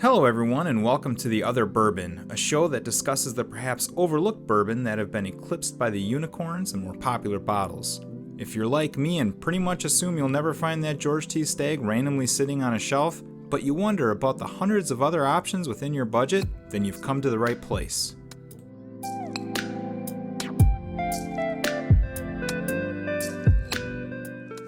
Hello, everyone, and welcome to The Other Bourbon, a show that discusses the perhaps overlooked bourbon that have been eclipsed by the unicorns and more popular bottles. If you're like me and pretty much assume you'll never find that George T. Stagg randomly sitting on a shelf, but you wonder about the hundreds of other options within your budget, then you've come to the right place.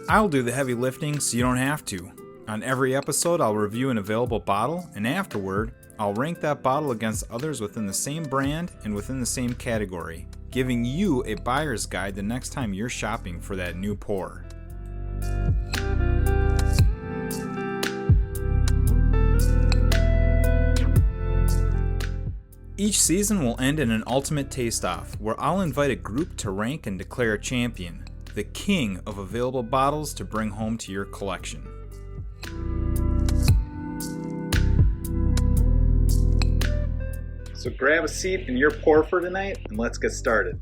I'll do the heavy lifting so you don't have to. On every episode, I'll review an available bottle, and afterward, I'll rank that bottle against others within the same brand and within the same category, giving you a buyer's guide the next time you're shopping for that new pour. Each season will end in an ultimate taste-off, where I'll invite a group to rank and declare a champion, the king of available bottles to bring home to your collection. So grab a seat in your pour for tonight and let's get started.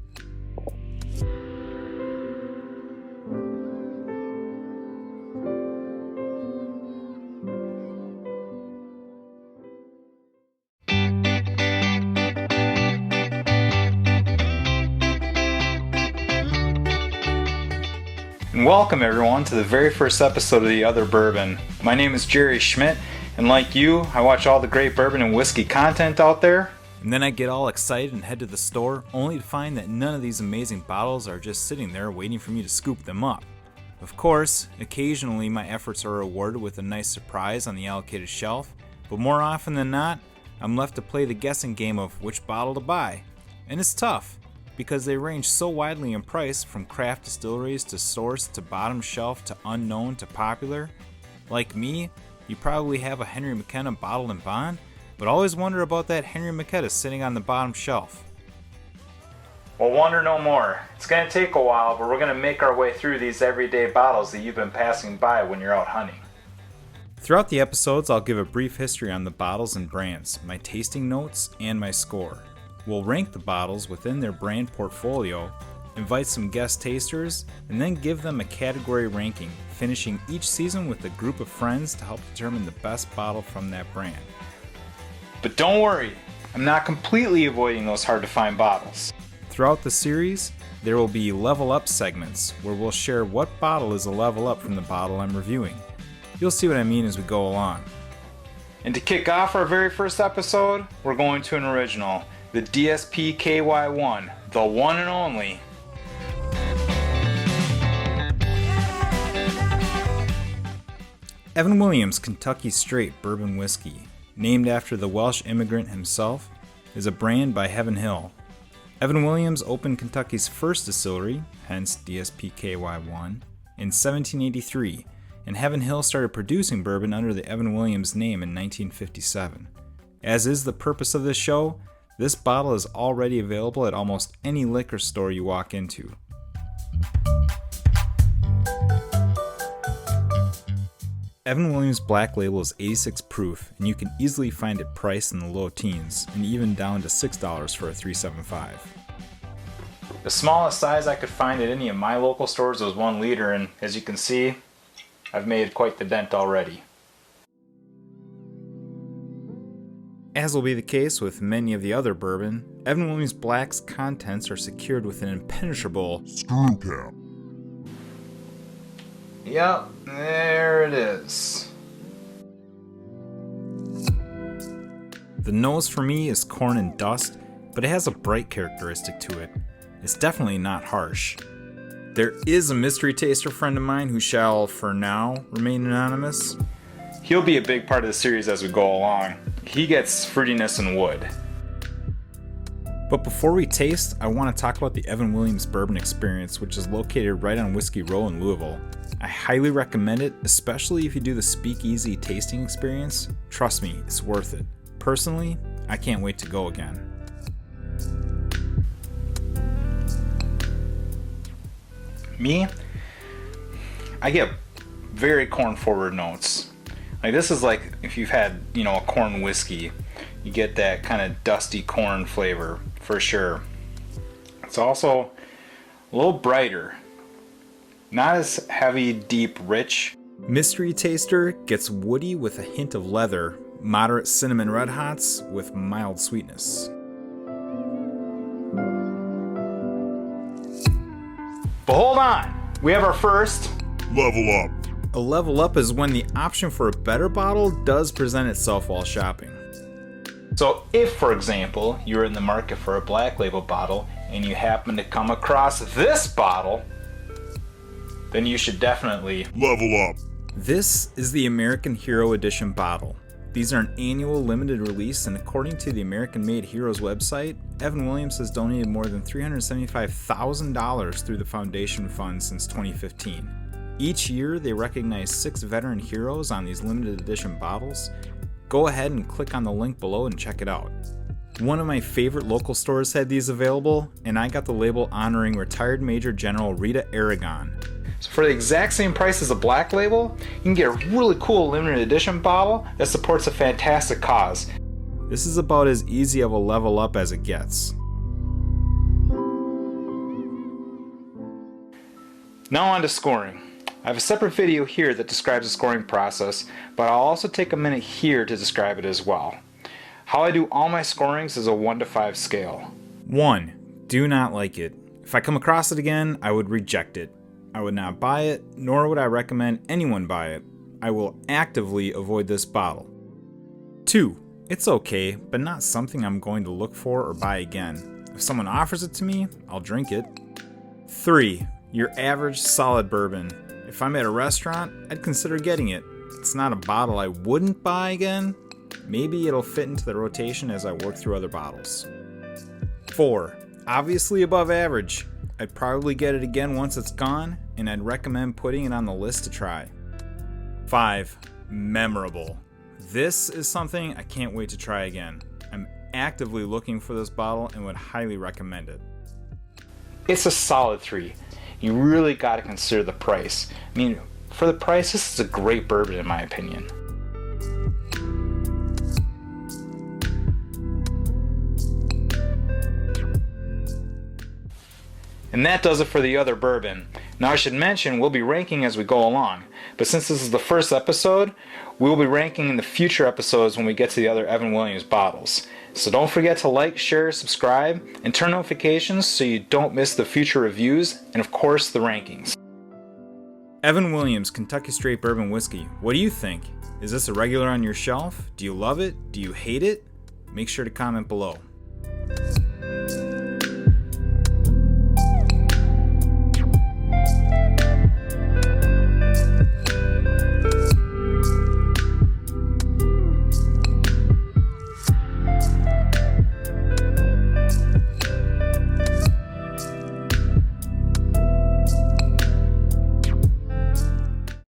And welcome everyone to the very first episode of The Other Bourbon. My name is Jerry Schmidt, and like you, I watch all the great bourbon and whiskey content out there. And then I get all excited and head to the store, only to find that none of these amazing bottles are just sitting there waiting for me to scoop them up. Of course, occasionally my efforts are rewarded with a nice surprise on the allocated shelf, but more often than not, I'm left to play the guessing game of which bottle to buy. And it's tough, because they range so widely in price, from craft distilleries to source to bottom shelf to unknown to popular. Like me, you probably have a Henry McKenna bottled in bond, but always wonder about that Henry McKenna sitting on the bottom shelf. Well, wonder no more. It's going to take a while, but we're going to make our way through these everyday bottles that you've been passing by when you're out hunting. Throughout the episodes, I'll give a brief history on the bottles and brands, my tasting notes, and my score. We'll rank the bottles within their brand portfolio, invite some guest tasters, and then give them a category ranking, finishing each season with a group of friends to help determine the best bottle from that brand. But don't worry, I'm not completely avoiding those hard-to-find bottles. Throughout the series, there will be level up segments where we'll share what bottle is a level up from the bottle I'm reviewing. You'll see what I mean as we go along. And to kick off our very first episode, we're going to an original, the DSP KY1, the one and only. Evan Williams Kentucky Straight Bourbon Whiskey, named after the Welsh immigrant himself, is a brand by Heaven Hill. Evan Williams opened Kentucky's first distillery, hence DSP KY1, in 1783, and Heaven Hill started producing bourbon under the Evan Williams name in 1957. As is the purpose of this show, this bottle is already available at almost any liquor store you walk into. Evan Williams Black Label is 86 proof, and you can easily find it priced in the low teens, and even down to $6 for a 375. The smallest size I could find at any of my local stores was 1 liter, and as you can see, I've made quite the dent already. As will be the case with many of the other bourbon, Evan Williams Black's contents are secured with an impenetrable screw cap. Yep, there it is. The nose for me is corn and dust, but it has a bright characteristic to it. It's definitely not harsh. There is a mystery taster friend of mine who shall, for now, remain anonymous. He'll be a big part of the series as we go along. He gets fruitiness and wood. But before we taste, I want to talk about the Evan Williams Bourbon Experience, which is located right on Whiskey Row in Louisville. I highly recommend it, especially if you do the speakeasy tasting experience. Trust me, it's worth it. Personally, I can't wait to go again. Me, I get very corn-forward notes. Like, this is like if you've had, a corn whiskey, you get that kind of dusty corn flavor for sure. It's also a little brighter, not as heavy, deep, rich. Mystery Taster gets woody with a hint of leather, moderate cinnamon red hots with mild sweetness. But hold on, we have our first Level up. A level up is when the option for a better bottle does present itself while shopping. So if, for example, you're in the market for a Black Label bottle and you happen to come across this bottle, then you should definitely Level up. This is the American Hero Edition bottle. These are an annual limited release, and according to the American Made Heroes website, Evan Williams has donated more than $375,000 through the foundation fund since 2015. Each year, they recognize 6 veteran heroes on these limited edition bottles. Go ahead and click on the link below and check it out. One of my favorite local stores had these available, and I got the label honoring retired Major General Rita Aragon. So for the exact same price as a Black Label, you can get a really cool limited edition bottle that supports a fantastic cause. This is about as easy of a level up as it gets. Now on to scoring. I have a separate video here that describes the scoring process, but I'll also take a minute here to describe it as well. How I do all my scorings is a 1 to 5 scale. 1. Do not like it. If I come across it again, I would reject it. I would not buy it, nor would I recommend anyone buy it. I will actively avoid this bottle. 2. It's okay, but not something I'm going to look for or buy again. If someone offers it to me, I'll drink it. 3. Your average solid bourbon. If I'm at a restaurant, I'd consider getting it. It's not a bottle I wouldn't buy again. Maybe it'll fit into the rotation as I work through other bottles. 4. Obviously above average. I'd probably get it again once it's gone, and I'd recommend putting it on the list to try. 5. Memorable. This is something I can't wait to try again. I'm actively looking for this bottle and would highly recommend it. It's a solid 3. You really got to consider the price. I mean, for the price, this is a great bourbon in my opinion. And that does it for the other bourbon. Now I should mention we'll be ranking as we go along, but since this is the first episode, we'll be ranking in the future episodes when we get to the other Evan Williams bottles. So don't forget to like, share, subscribe, and turn notifications so you don't miss the future reviews and of course the rankings. Evan Williams Kentucky Straight Bourbon Whiskey. What do you think? Is this a regular on your shelf? Do you love it? Do you hate it? Make sure to comment below.